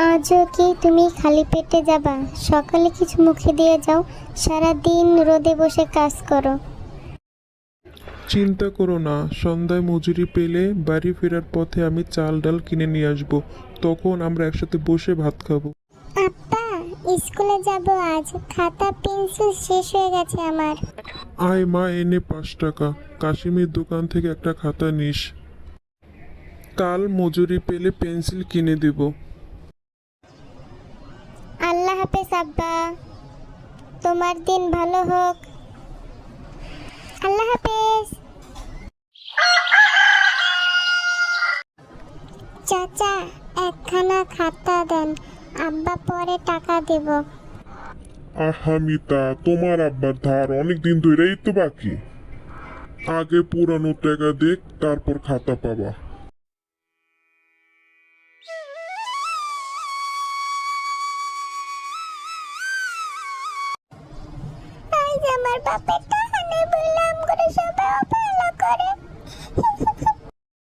আজও কি তুমি খালি পেটে যাবা? সকালে কিছু মুখে দিয়ে যাও, সারা দিন রোদে বসে কাজ করো। চিন্তা করো না, সন্ধ্যায় মজুরি পেলে বাড়ি ফেরার পথে আমি চাল ডাল কিনে নিয়ে আসবো। তখন আমরা একসাথে বসে ভাত খাবো। আব্বা, স্কুলে যাব আজ, খাতা পেন্সিল শেষ হয়ে গেছে আমার। আয় মা, এনে 5 টাকা। কাশিমের দোকান থেকে একটা খাতা নিস। কাল মজুরি পেলে পেন্সিল কিনে দেব। আল্লাহ হাফেজ আব্বা, তোমার দিন ভালো হোক। আল্লাহ হাফেজ। চাচা, একখানা খাতা দেন, আব্বা পরে টাকা দেব। আহা মিতা, তোমার আব্বার ধার অনেক দিন ধরেই তো বাকি। আগে পুরানো টাকা দেখ, তারপর খাতা পাবা। আজ আমার বাপের টাকা নেই বললাম করে